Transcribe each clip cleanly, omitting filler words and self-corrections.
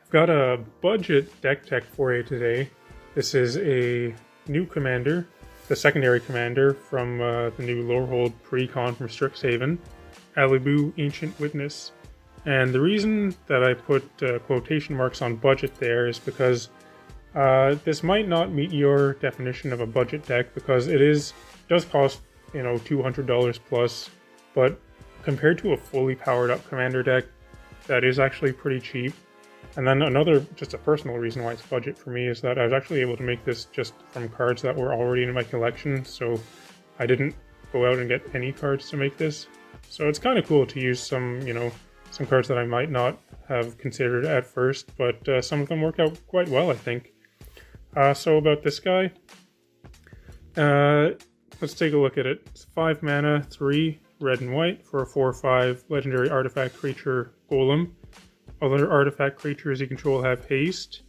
I've got a budget deck tech for you today. This is a new commander, the secondary commander from the new Lorehold Precon from Strixhaven, Alibou, Ancient Witness. And the reason that I put quotation marks on budget there is because this might not meet your definition of a budget deck, because it does cost, $200 plus, but compared to a fully powered up commander deck, that is actually pretty cheap. And then just a personal reason why it's budget for me is that I was actually able to make this just from cards that were already in my collection, so I didn't go out and get any cards to make this. So it's kind of cool to use some cards that I might not have considered at first, but some of them work out quite well, I think. So about this guy, let's take a look at it. It's 5 mana, 3 red and white for a 4/5 legendary artifact creature golem. Other artifact creatures you control have haste,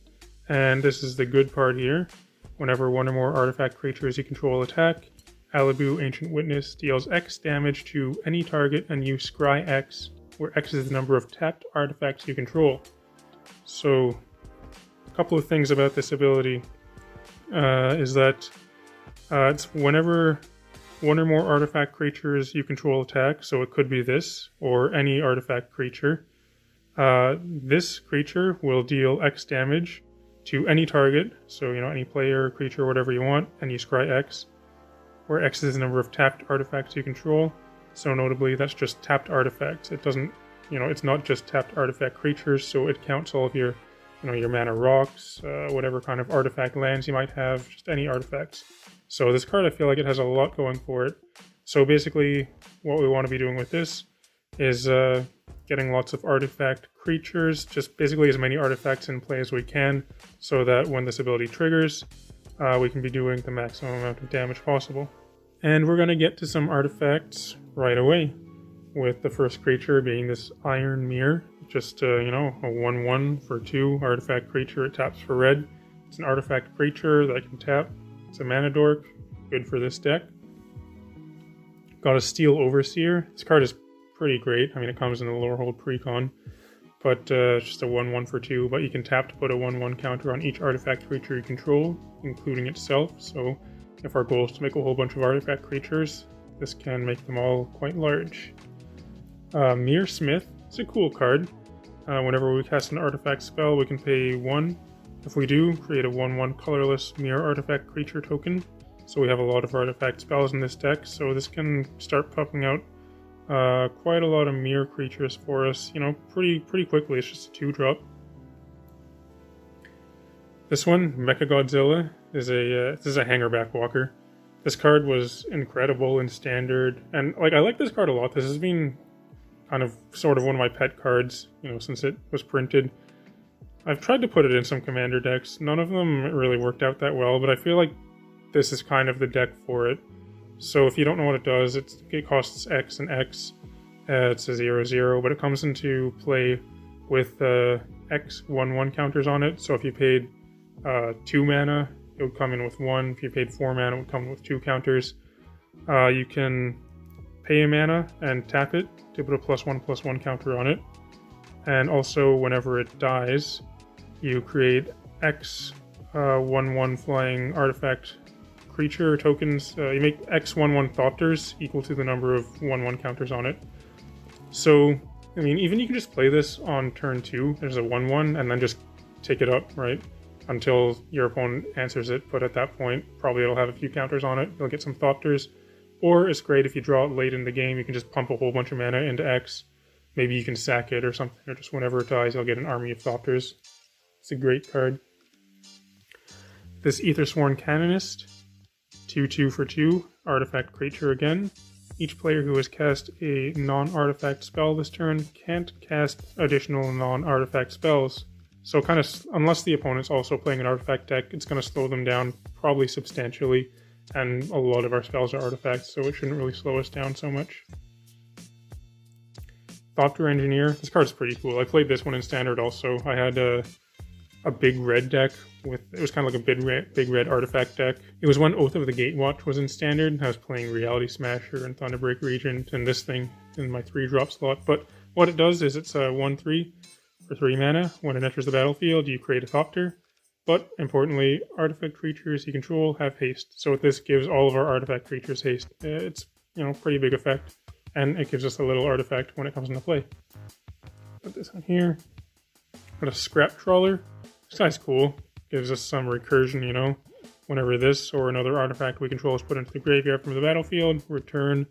and this is the good part here. Whenever one or more artifact creatures you control attack, Alibou, Ancient Witness deals X damage to any target and you scry X, where X is the number of tapped artifacts you control. So, a couple of things about this ability is that it's whenever one or more artifact creatures you control attack, so it could be this, or any artifact creature. This creature will deal X damage to any target, so any player, creature, whatever you want, and you scry X, where X is the number of tapped artifacts you control. So notably, that's just tapped artifacts. It doesn't, it's not just tapped artifact creatures, so it counts all of your, your mana rocks, whatever kind of artifact lands you might have, just any artifacts. So this card, I feel like it has a lot going for it. So basically, what we want to be doing with this is getting lots of artifact creatures, just basically as many artifacts in play as we can, so that when this ability triggers, we can be doing the maximum amount of damage possible. And we're going to get to some artifacts right away, with the first creature being this Iron Myr, just a 1/1 for 2 artifact creature. It taps for red. It's an artifact creature that can tap. It's a mana dork, good for this deck. Got a Steel Overseer. This card is pretty great. I mean, it comes in the Lorehold Precon, but just a 1/1 for 2, but you can tap to put a 1/1 counter on each artifact creature you control, including itself. So if our goal is to make a whole bunch of artifact creatures, this can make them all quite large. Myr Smith, it's a cool card. Whenever we cast an artifact spell, we can pay 1. If we do, create a 1/1 colorless Myr artifact creature token. So we have a lot of artifact spells in this deck, so this can start popping out quite a lot of Myr creatures for us, pretty quickly. It's just a 2-drop. This one, Mechagodzilla, this is a Hangarback Walker. This card was incredible in Standard, and I like this card a lot. This has been kind of sort of one of my pet cards, since it was printed. I've tried to put it in some commander decks. None of them really worked out that well, but I feel like this is kind of the deck for it. So if you don't know what it does, it costs X and X. It's a 0/0, but it comes into play with X 1/1 counters on it. So if you paid 2 mana, it would come in with 1. If you paid 4 mana, it would come in with 2 counters. You can pay a mana and tap it to put a +1/+1 counter on it. And also, whenever it dies, you create X 1/1 flying artifact creature tokens. You make X 1/1 Thopters equal to the number of 1/1 counters on it. So, I mean, even you can just play this on turn 2. There's a 1/1, and then just take it up, right? Until your opponent answers it. But at that point, probably it'll have a few counters on it. You'll get some Thopters. Or it's great if you draw it late in the game. You can just pump a whole bunch of mana into X. Maybe you can sack it or something, or just whenever it dies, you'll get an army of Thopters. It's a great card. This Ethersworn Canonist, 2/2 for 2, artifact creature again. Each player who has cast a non-artifact spell this turn can't cast additional non-artifact spells. So kind of, unless the opponent's also playing an artifact deck, it's going to slow them down probably substantially. And a lot of our spells are artifacts, so it shouldn't really slow us down so much. Thopter Engineer, this card's pretty cool. I played this one in Standard also. I had a big red deck it was kind of like a big red artifact deck. It was when Oath of the Gatewatch was in Standard. I was playing Reality Smasher and Thunderbreak Regent and this thing in my 3-drop slot. But what it does is it's a 1/3 for 3 mana. When it enters the battlefield, you create a Thopter. But, importantly, artifact creatures you control have haste. So this gives all of our artifact creatures haste. It's, pretty big effect. And it gives us a little artifact when it comes into play. Put this on here. Got a Scrap Trawler. This guy's cool. Gives us some recursion, Whenever this or another artifact we control is put into the graveyard from the battlefield, return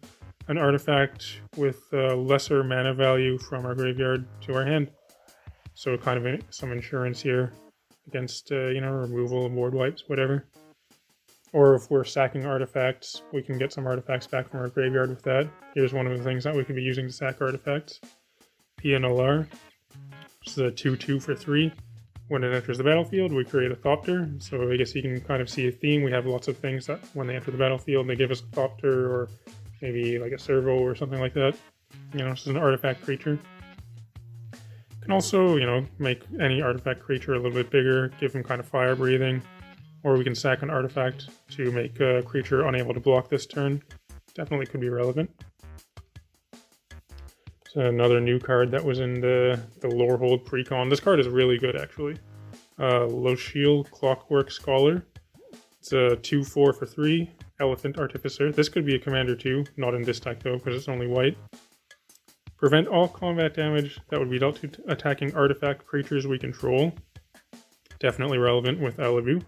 an artifact with lesser mana value from our graveyard to our hand. So kind of some insurance here against, removal of board wipes, whatever. Or if we're sacking artifacts, we can get some artifacts back from our graveyard with that. Here's one of the things that we could be using to sack artifacts. Pia Nalaar. This is a 2/2 for 3. When it enters the battlefield, we create a Thopter. So I guess you can kind of see a theme. We have lots of things that when they enter the battlefield, they give us a Thopter or maybe like a servo or something like that. This is an artifact creature. Can also, make any artifact creature a little bit bigger, give them kind of fire breathing, or we can sack an artifact to make a creature unable to block this turn. Definitely could be relevant. So another new card that was in the Lorehold Precon. This card is really good, actually. Losheel, Clockwork Scholar. It's a 2/4 for 3, Elephant Artificer. This could be a commander too, not in this deck though, because it's only white. Prevent all combat damage that would be dealt to attacking artifact creatures we control. Definitely relevant with Alibou.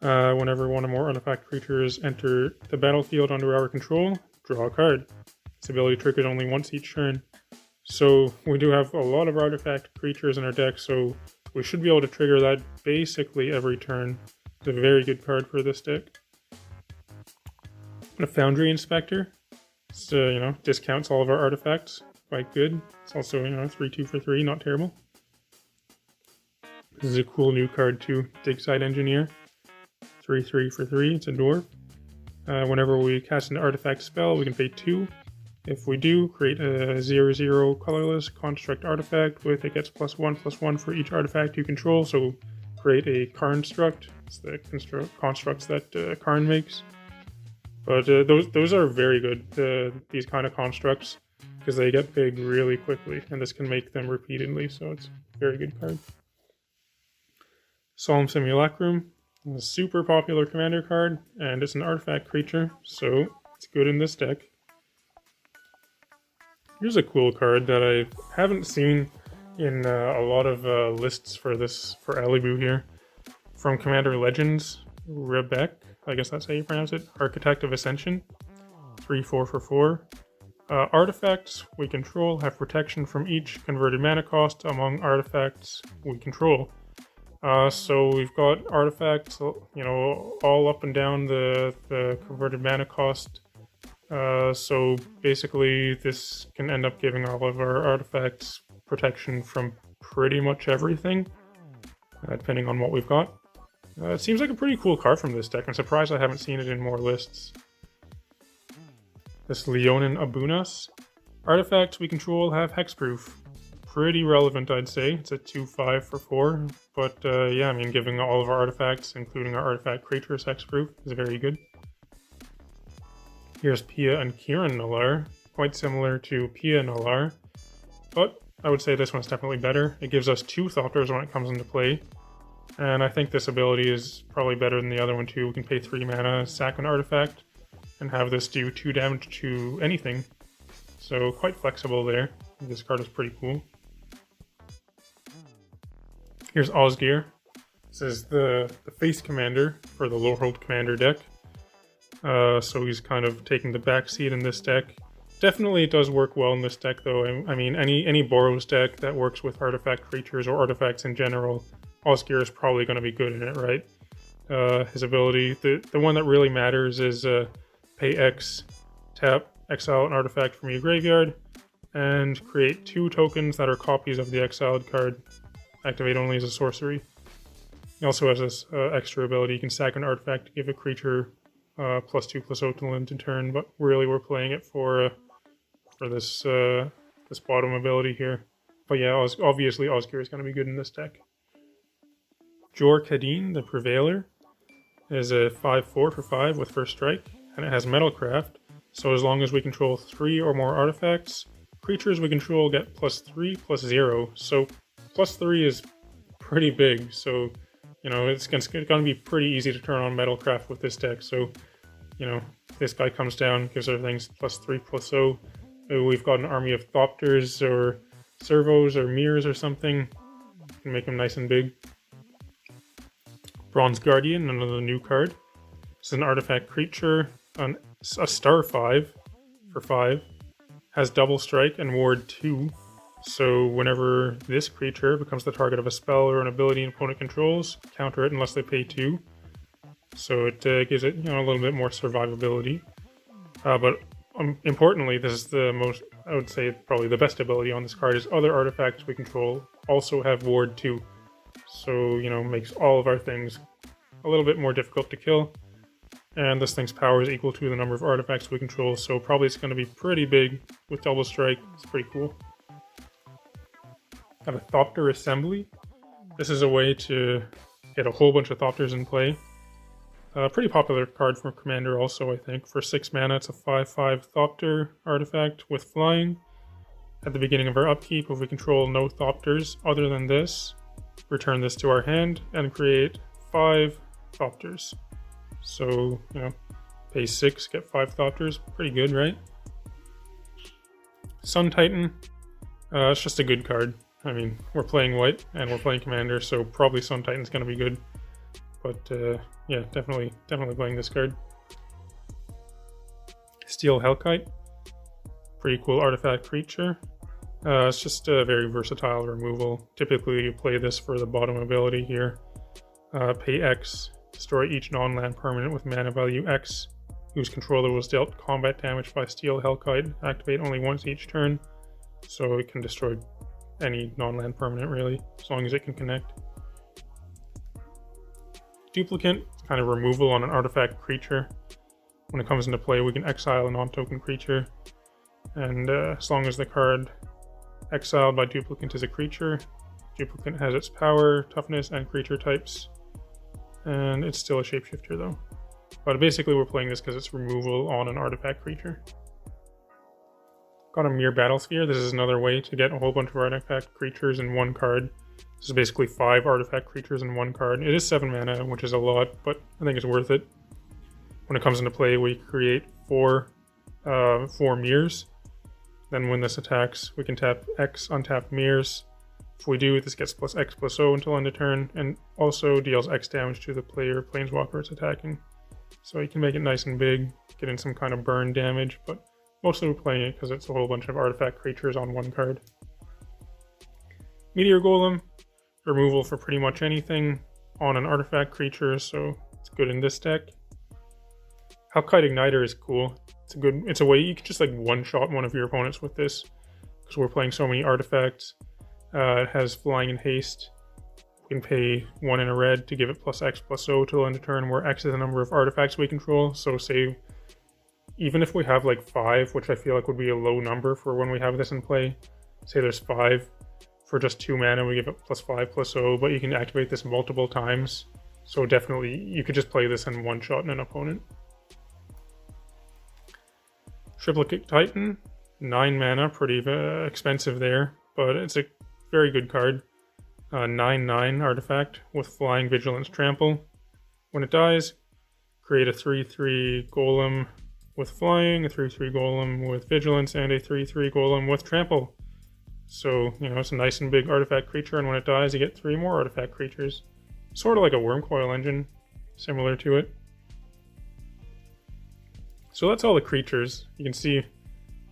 Whenever one or more artifact creatures enter the battlefield under our control, draw a card. Its ability triggers only once each turn. So we do have a lot of artifact creatures in our deck, so we should be able to trigger that basically every turn. It's a very good card for this deck. A Foundry Inspector. It's, discounts all of our artifacts. Quite good. It's also, 3/2 for 3, not terrible. This is a cool new card too. Digsite Engineer. 3/3 for 3. It's a dwarf. Whenever we cast an artifact spell, we can pay 2. If we do, create a 0/0 colorless construct artifact with it gets +1/+1 for each artifact you control. So create a construct. It's the constructs that Karn makes. But those are very good, these kind of constructs, because they get big really quickly, and this can make them repeatedly, so it's a very good card. Solemn Simulacrum, a super popular commander card, and it's an artifact creature, so it's good in this deck. Here's a cool card that I haven't seen in a lot of lists for Alibou here. From Commander Legends, Rebek, I guess that's how you pronounce it. Architect of Ascension. 3/4 for 4. Artifacts we control have protection from each converted mana cost among artifacts we control. So we've got artifacts, all up and down the converted mana cost. So basically this can end up giving all of our artifacts protection from pretty much everything, depending on what we've got. It seems like a pretty cool card from this deck. I'm surprised I haven't seen it in more lists. This Leonin Abunas. Artifacts we control have hexproof. Pretty relevant, I'd say. It's a 2/5 for 4. But giving all of our artifacts, including our artifact creatures, hexproof is very good. Here's Pia and Kiran Nalaar. Quite similar to Pia Nalaar. But I would say this one's definitely better. It gives us 2 Thopters when it comes into play. And I think this ability is probably better than the other one too. We can pay 3 mana, sack an artifact, and have this do 2 damage to anything. So quite flexible there. This card is pretty cool. Here's Osgir. This is the face commander for the Lorehold commander deck. So he's kind of taking the backseat in this deck. Definitely it does work well in this deck though. I mean, any Boros deck that works with artifact creatures or artifacts in general, Osgir is probably going to be good in it, right? His ability, the one that really matters is pay X, tap, exile an artifact from your graveyard, and create 2 tokens that are copies of the exiled card. Activate only as a sorcery. He also has this extra ability. You can sack an artifact to give a creature +2/+0 into turn, but really we're playing it for this bottom ability here. But yeah, obviously Osgir is going to be good in this deck. Jor Kadeen, the Prevailer, is a 5/4 for 5 with first strike, and it has Metalcraft, so as long as we control 3 or more artifacts, creatures we control get +3/+0, so +3 is pretty big, so, you know, it's going to be pretty easy to turn on Metalcraft with this deck. So, you know, this guy comes down, gives our things +3/+0. Maybe we've got an army of Thopters or Servos or Myrs or something. Can make them nice and big. Bronze Guardian, another new card. This is an artifact creature, a star 5 for 5. Has double strike and ward 2. So whenever this creature becomes the target of a spell or an ability an opponent controls, counter it unless they pay 2. So it gives it, you know, a little bit more survivability. But importantly, this is the most, I would say, probably the best ability on this card is other artifacts we control also have ward 2. So, you know, makes all of our things a little bit more difficult to kill. And this thing's power is equal to the number of artifacts we control, so probably it's going to be pretty big with double strike. It's pretty cool. Got a Thopter Assembly. This is a way to get a whole bunch of Thopters in play. Pretty popular card from Commander also, I think. For 6 mana, it's a 5/5 Thopter artifact with flying. At the beginning of our upkeep, if we control no Thopters other than this, return this to our hand and create 5 Thopters. So, you know, pay 6, get 5 Thopters. Pretty good, right? Sun Titan. It's just a good card. I mean, we're playing white and we're playing Commander, so probably Sun Titan's going to be good. But, yeah, definitely playing this card. Steel Hellkite. Pretty cool artifact creature. It's just a very versatile removal. Typically, you play this for the bottom ability here. Pay X. Destroy each non-land permanent with mana value X, whose controller was dealt combat damage by Steel Hellkite. Activate only once each turn, so it can destroy any non-land permanent, really, as long as it can connect. Duplicant, kind of removal on an artifact creature. When it comes into play, we can exile a non-token creature, and as long as the card exiled by Duplicant is a creature, Duplicant has its power, toughness, and creature types. And it's still a shapeshifter though. But basically we're playing this because it's removal on an artifact creature. Got a Myr Battlesphere. This is another way to get a whole bunch of artifact creatures in one card. This is basically 5 artifact creatures in one card. It is 7 mana, which is a lot, but I think it's worth it. When it comes into play, we create 4 Myrs. Then when this attacks, we can tap X, untap Myrs. If we do, this gets +X/+0 until end of turn, and also deals X damage to the player Planeswalker it's attacking. So you can make it nice and big, get in some kind of burn damage, but mostly we're playing it because it's a whole bunch of artifact creatures on one card. Meteor Golem, removal for pretty much anything on an artifact creature, so it's good in this deck. Hellkite Igniter is cool. It's a way you can just like one-shot one of your opponents with this, because we're playing so many artifacts. It has flying and haste. We can pay 1 in a red to give it +X/+0 till end of turn, where X is the number of artifacts we control. So say, even if we have like 5, which I feel like would be a low number for when we have this in play, say there's 5, for just 2 mana we give it +5/+0, but you can activate this multiple times. So definitely, you could just play this in one shot in an opponent. Triplicate Titan, 9 mana, pretty expensive there, but it's a very good card. 9/9 artifact with flying, vigilance, trample. When it dies, create a 3/3 golem with flying, a 3/3 golem with vigilance, and a 3/3 golem with trample. So, you know, it's a nice and big artifact creature, and when it dies, you get 3 more artifact creatures. Sort of like a Wormcoil engine, similar to it. So that's all the creatures. You can see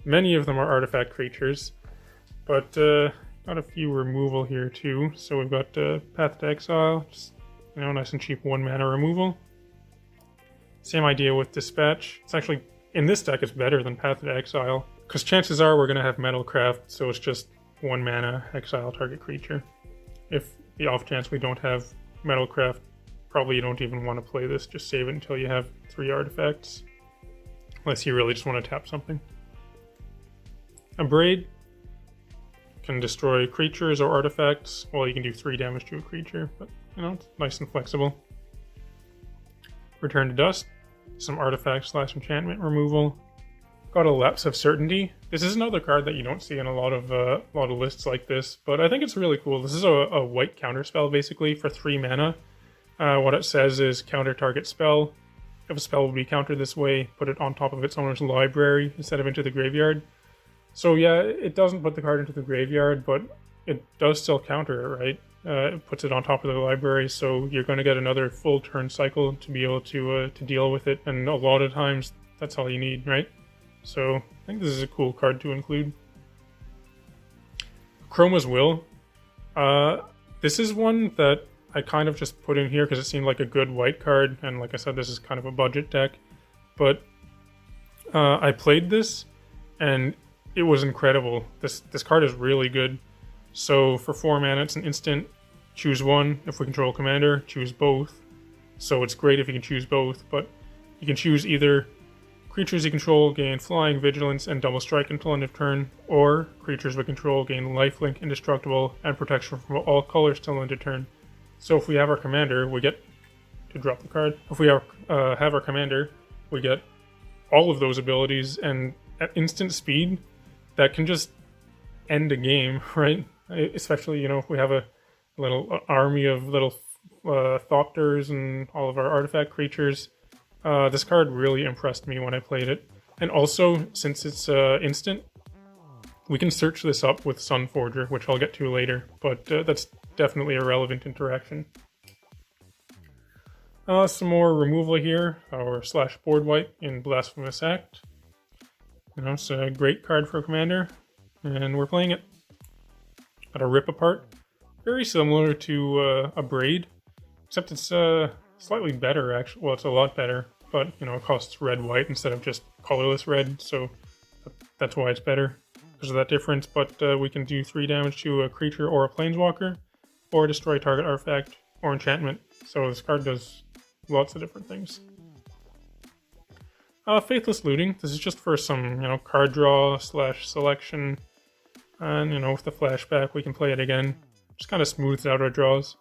many of them are artifact creatures, but got a few removal here too. So we've got Path to Exile, just, you know, nice and cheap 1 mana removal. Same idea with Dispatch. It's actually, in this deck, it's better than Path to Exile, because chances are we're going to have Metalcraft, so it's just 1 mana exile target creature. If the off chance we don't have Metalcraft, probably you don't even want to play this, just save it until you have 3 artifacts. Unless you really just want to tap something. Abrade can destroy creatures or artifacts. Well, you can do 3 damage to a creature, but, you know, it's nice and flexible. Return to Dust, some artifact/enchantment removal. Got a Lapse of Certainty. This is another card that you don't see in a lot of lists like this, but I think it's really cool. This is a white counterspell basically for 3 mana. What it says is counter target spell. If a spell will be countered this way, put it on top of its owner's library instead of into the graveyard. So yeah, it doesn't put the card into the graveyard, but it does still counter it, right? It puts it on top of the library, so you're going to get another full turn cycle to be able to deal with it, and a lot of times that's all you need, right? So I think this is a cool card to include. Chroma's Will. This is one that I kind of just put in here because it seemed like a good white card, and like I said, this is kind of a budget deck. But I played this, and it was incredible. This card is really good. So for 4 mana, it's an instant. Choose one. If we control commander, choose both. So it's great if you can choose both, but you can choose either creatures you control gain flying, vigilance, and double strike until end of turn, or creatures we control gain lifelink, indestructible, and protection from all colors till end of turn. So if we have our commander, we get to drop the card. If we have our commander, we get all of those abilities, and at instant speed, that can just end a game, right? Especially, you know, if we have a little army of little Thopters and all of our artifact creatures. This card really impressed me when I played it. And also, since it's instant, we can search this up with Sunforger, which I'll get to later, but that's definitely a relevant interaction. Some more removal here, or slash board wipe in Blasphemous Act. You know, it's a great card for a commander, and we're playing it. Got a Rip Apart. Very similar to a Braid, except it's slightly better, actually. Well, it's a lot better, but, you know, it costs red-white instead of just colorless red, so that's why it's better, because of that difference. But we can do 3 damage to a creature or a planeswalker, or destroy target artifact or enchantment. So this card does lots of different things. Faithless Looting. This is just for some, you know, card draw slash selection. And, you know, with the flashback, we can play it again. Just kind of smooths out our draws.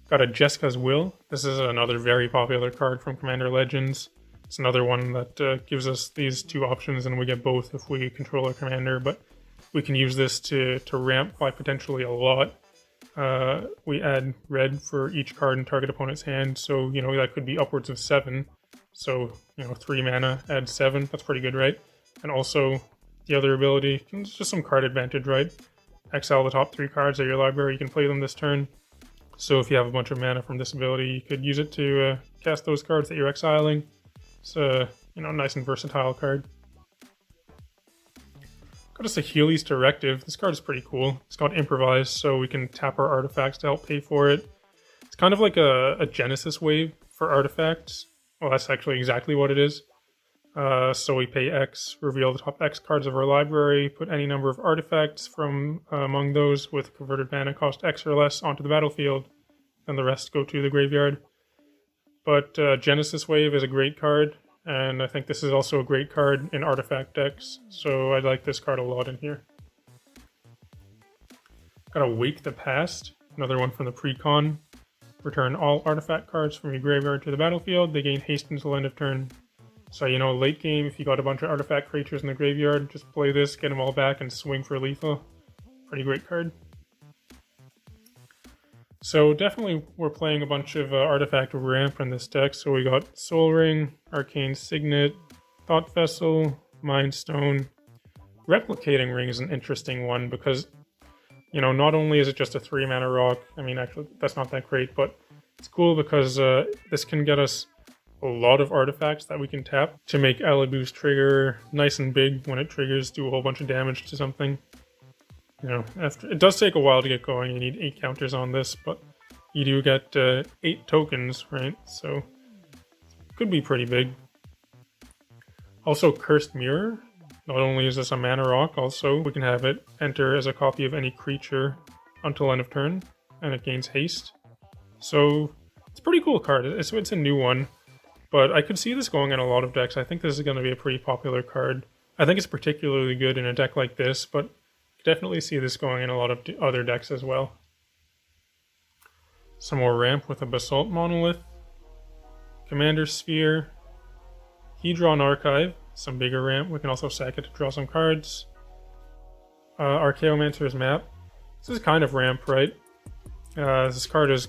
Got a Jessica's Will. This is another very popular card from Commander Legends. It's another one that gives us these 2 options, and we get both if we control our commander, but we can use this to ramp by potentially a lot. We add red for each card in target opponent's hand, so, you know, that could be upwards of 7. So, you know, 3 mana, add 7. That's pretty good, right? And also, the other ability, it's just some card advantage, right? Exile the top 3 cards of your library, you can play them this turn. So if you have a bunch of mana from this ability, you could use it to cast those cards that you're exiling. It's a, you know, nice and versatile card. Got us a Healy's Directive. This card is pretty cool. It's got Improvise, so we can tap our artifacts to help pay for it. It's kind of like a Genesis wave for artifacts. Well, that's actually exactly what it is. So we pay X, reveal the top X cards of our library, put any number of artifacts from among those with converted mana cost X or less onto the battlefield, and the rest go to the graveyard. But Genesis Wave is a great card, and I think this is also a great card in artifact decks, so I like this card a lot in here. Got a Wake the Past, another one from the Precon. Return all artifact cards from your graveyard to the battlefield. They gain haste until end of turn. So, you know, late game, if you got a bunch of artifact creatures in the graveyard, just play this, get them all back, and swing for lethal. Pretty great card. So definitely we're playing a bunch of artifact ramp in this deck. So we got Soul Ring, Arcane Signet, Thought Vessel, Mind Stone. Replicating Ring is an interesting one because, you know, not only is it just a 3 mana rock, I mean, actually, that's not that great, but it's cool because this can get us a lot of artifacts that we can tap to make Alibou's trigger nice and big when it triggers, do a whole bunch of damage to something. You know, it does take a while to get going. You need 8 counters on this, but you do get 8 tokens, right? So it could be pretty big. Also, Cursed Mirror. Not only is this a mana rock, also we can have it enter as a copy of any creature until end of turn, and it gains haste. So it's a pretty cool card. It's a new one. But I could see this going in a lot of decks. I think this is going to be a pretty popular card. I think it's particularly good in a deck like this, but I could definitely see this going in a lot of other decks as well. Some more ramp with a Basalt Monolith, Commander Sphere, Hedron Archive. some bigger ramp. We can also sack it to draw some cards. Archaeomancer's Map. This is kind of ramp, right? This card is,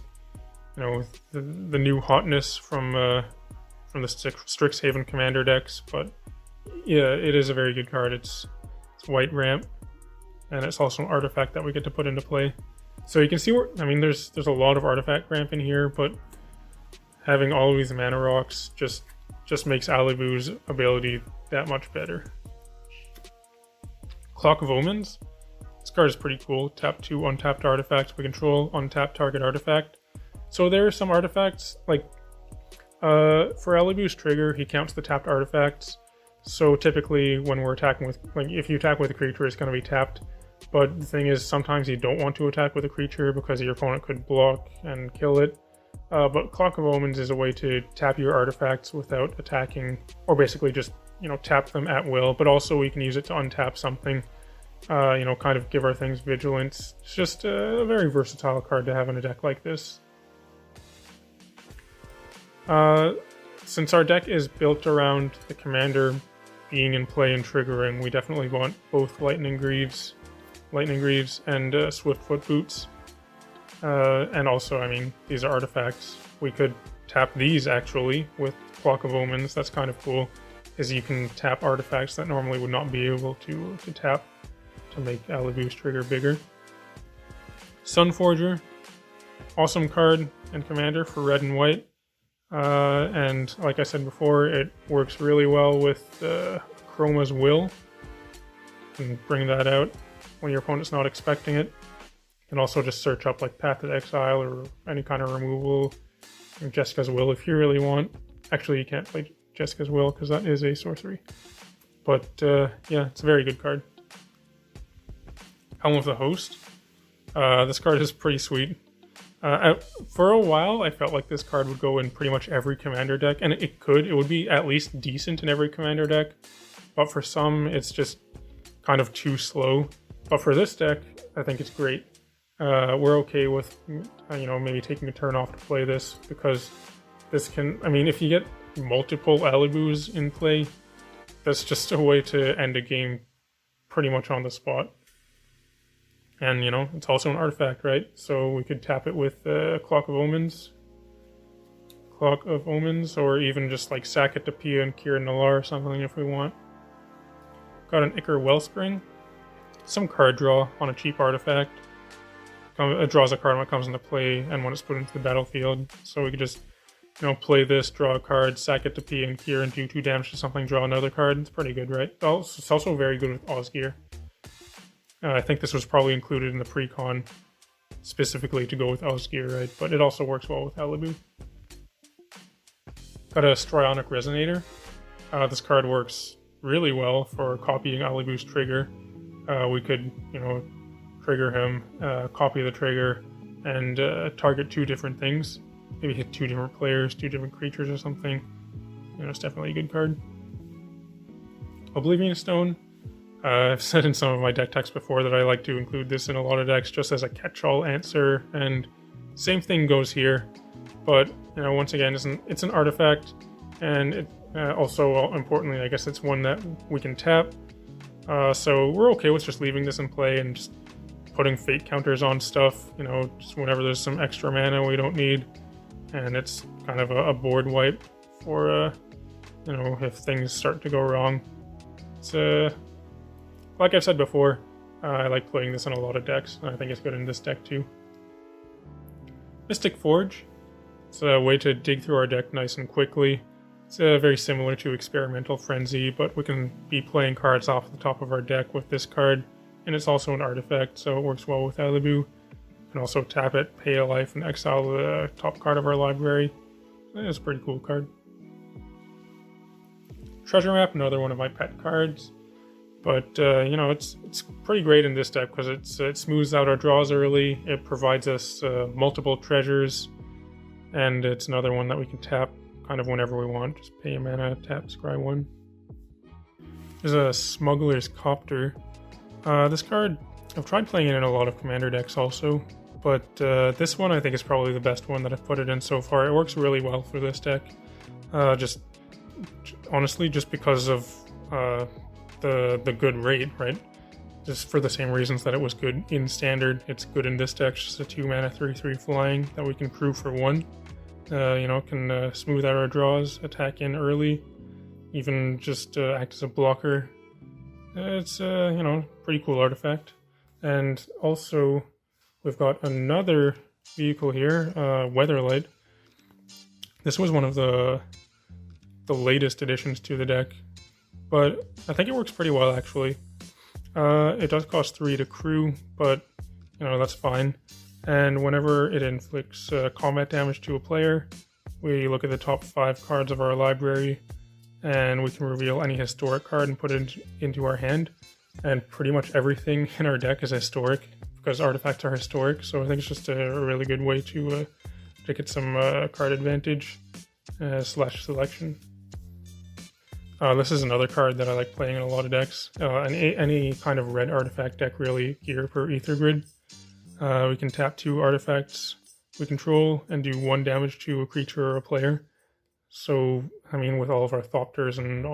you know, the new hotness from the Strixhaven Commander decks, but yeah, it is a very good card. It's white ramp, and it's also an artifact that we get to put into play. So you can see where, I mean, there's a lot of artifact ramp in here, but having all of these mana rocks just makes Alibou's ability that much better. Clock of Omens. This card is pretty cool. Tap 2 untapped artifacts. We control untapped target artifact. So there are some artifacts, like for Alibou's trigger, he counts the tapped artifacts. So typically when we're attacking with, like if you attack with a creature, it's going to be tapped. But the thing is, sometimes you don't want to attack with a creature because your opponent could block and kill it. But Clock of Omens is a way to tap your artifacts without attacking, or basically just, you know, tap them at will. But also we can use it to untap something, you know, kind of give our things vigilance. It's just a very versatile card to have in a deck like this. Since our deck is built around the commander being in play and triggering, we definitely want both Lightning Greaves and Swift Foot Boots. And also, I mean, these are artifacts. We could tap these actually with Clock of Omens. That's kind of cool, is you can tap artifacts that normally would not be able to tap to make Alibou's trigger bigger. Sunforger, awesome card and commander for red and white. And like I said before, it works really well with Chroma's Will. You can bring that out when your opponent's not expecting it. You can also just search up like Path to Exile or any kind of removal, or Jessica's Will if you really want. Actually, you can't play Jessica's Will because that is a sorcery. But yeah, it's a very good card. Helm of the Host. This card is pretty sweet. For a while, I felt like this card would go in pretty much every commander deck, and it could. It would be at least decent in every commander deck, but for some, it's just kind of too slow. But for this deck, I think it's great. We're okay with, you know, maybe taking a turn off to play this, because this can, I mean, if you get multiple Alibous in play, that's just a way to end a game pretty much on the spot. And, you know, it's also an artifact, right? So we could tap it with Clock of Omens. Or even just like sack it to Pia and Kiran Nalaar or something if we want. Got an Ichor Wellspring. Some card draw on a cheap artifact. It draws a card when it comes into play and when it's put into the battlefield. So we could just, you know, play this, draw a card, sack it to Pia and Kiran, do 2 damage to something, draw another card. It's pretty good, right? It's also very good with Osgir. I think this was probably included in the Precon specifically to go with Osgir, right? But it also works well with Alibou. Got a Strionic Resonator. This card works really well for copying Alibou's trigger. We could, you know, trigger him, copy the trigger, and target 2 different things. Maybe hit 2 different players, 2 different creatures or something. You know, it's definitely a good card. Oblivion Stone. I've said in some of my deck texts before that I like to include this in a lot of decks just as a catch-all answer, and same thing goes here. But, you know, once again, it's an artifact, and it also, importantly, I guess it's one that we can tap. So we're okay with just leaving this in play and just putting fate counters on stuff, you know, just whenever there's some extra mana we don't need. And it's kind of a board wipe for, you know, if things start to go wrong. It's, like I've said before, I like playing this in a lot of decks, and I think it's good in this deck too. Mystic Forge. It's a way to dig through our deck nice and quickly. It's very similar to Experimental Frenzy, but we can be playing cards off the top of our deck with this card, and it's also an artifact, so it works well with Alibou. You can also tap it, pay a life, and exile the top card of our library. It's a pretty cool card. Treasure Map, another one of my pet cards. But, you know, it's pretty great in this deck because it smooths out our draws early, it provides us multiple treasures, and it's another one that we can tap kind of whenever we want. Just pay a mana, tap, scry 1. There's a Smuggler's Copter. This card, I've tried playing it in a lot of commander decks also, but this one I think is probably the best one that I've put it in so far. It works really well for this deck. Honestly, just because of the good rate, right? Just for the same reasons that it was good in Standard, it's good in this deck. It's just a 2-mana 3/3 flying that we can crew for 1. Can smooth out our draws, attack in early, even just act as a blocker. It's pretty cool artifact. And also, we've got another vehicle here, Weatherlight. This was one of the latest additions to the deck, but I think it works pretty well actually. It does cost 3 to crew, but that's fine. And whenever it inflicts combat damage to a player, we look at the top 5 cards of our library, and we can reveal any historic card and put it into our hand. And pretty much everything in our deck is historic, because artifacts are historic, so I think it's just a really good way to get some card advantage / selection. This is another card that I like playing in a lot of decks. Any kind of red artifact deck really here per Ether Grid. We can tap 2 artifacts we control and do 1 damage to a creature or a player. So, with all of our Thopters and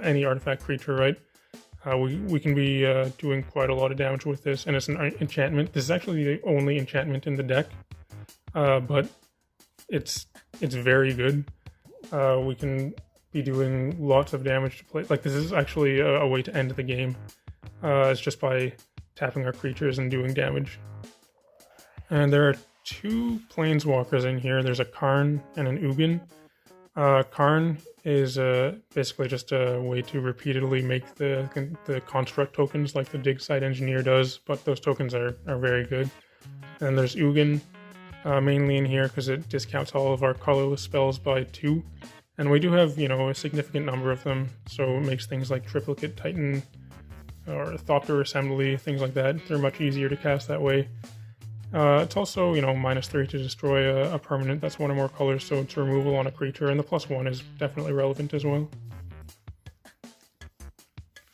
any artifact creature, right? We can be doing quite a lot of damage with this, and it's an enchantment. This is actually the only enchantment in the deck, but it's very good. We can be doing lots of damage to play. Like, this is actually a way to end the game. It's just by tapping our creatures and doing damage. And there are 2 Planeswalkers in here. There's a Karn and an Ugin. Karn is basically just a way to repeatedly make the construct tokens like the Digsite Engineer does, but those tokens are very good. And there's Ugin mainly in here because it discounts all of our colorless spells by 2. And we do have, a significant number of them, so it makes things like Triplicate Titan or Thopter Assembly, things like that. They're much easier to cast that way. It's also, -3 to destroy a permanent that's 1 or more colors, so it's removal on a creature, and the +1 is definitely relevant as well.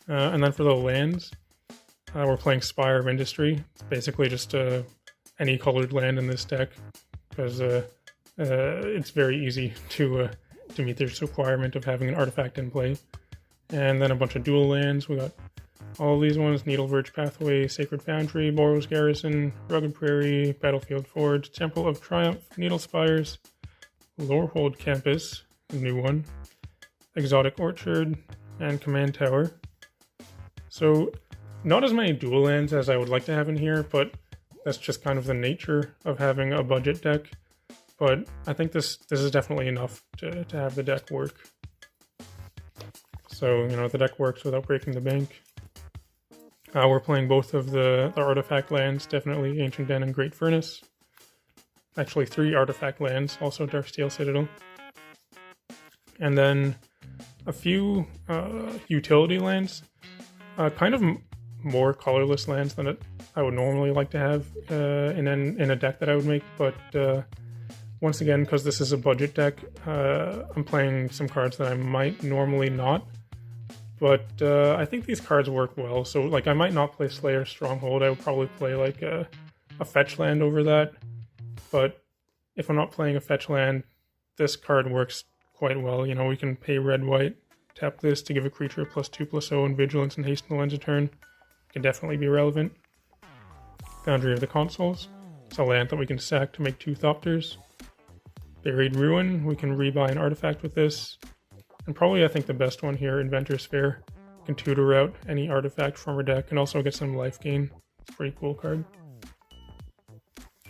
And then for the lands, we're playing Spire of Industry. It's basically just any colored land in this deck, because it's very easy to meet this requirement of having an artifact in play. And then a bunch of dual lands. We got all these ones: Needle Verge Pathway, Sacred Foundry, Boros Garrison, Rugged Prairie, Battlefield Forge, Temple of Triumph, Needle Spires, Lorehold Campus, a new one, Exotic Orchard, and Command Tower. So, not as many dual lands as I would like to have in here, but that's just kind of the nature of having a budget deck. But I think this is definitely enough to have the deck work. So, the deck works without breaking the bank. We're playing both of the artifact lands, definitely Ancient Den and Great Furnace. Actually, 3 artifact lands, also Darksteel Citadel. And then a few utility lands, kind of more colorless lands than I would normally like to have in a deck that I would make, but once again, because this is a budget deck, I'm playing some cards that I might normally not. But I think these cards work well. So, I might not play Slayer Stronghold. I would probably play, a fetch land over that. But if I'm not playing a fetch land, this card works quite well. We can pay red-white, tap this to give a creature +2/+0 and Vigilance and Haste in the end of turn. It can definitely be relevant. Foundry of the Consoles. It's a land that we can sack to make 2 Thopters. Buried Ruin. We can rebuy an artifact with this. And probably, I think, the best one here, Inventor's Fair. You can tutor out any artifact from our deck and also get some life gain. It's a pretty cool card.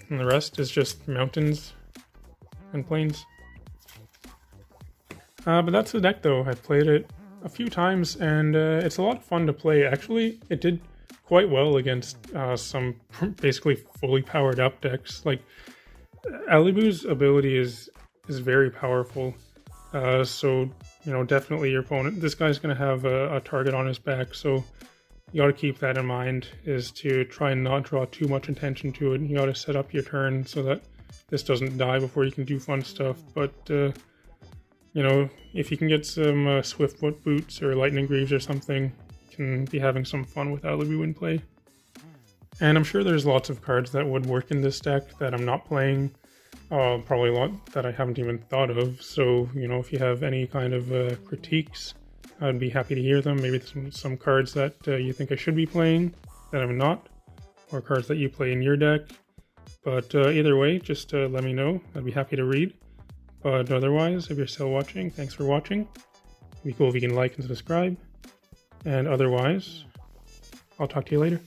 And the rest is just mountains and plains. But that's the deck, though. I've played it a few times, and it's a lot of fun to play. Actually, it did quite well against some basically fully powered up decks. Alibou's ability is very powerful. So, definitely your opponent. This guy's going to have a target on his back, so you got to keep that in mind, is to try and not draw too much attention to it. You got to set up your turn so that this doesn't die before you can do fun stuff. But, if you can get some Swiftfoot Boots or Lightning Greaves or something, you can be having some fun with Alibou in play. And I'm sure there's lots of cards that would work in this deck that I'm not playing. Probably a lot that I haven't even thought of. So, if you have any kind of critiques, I'd be happy to hear them. Maybe some cards that you think I should be playing that I'm not, or cards that you play in your deck. But either way, just let me know. I'd be happy to read. But otherwise, if you're still watching, thanks for watching. It'd be cool if you can like and subscribe. And otherwise, I'll talk to you later.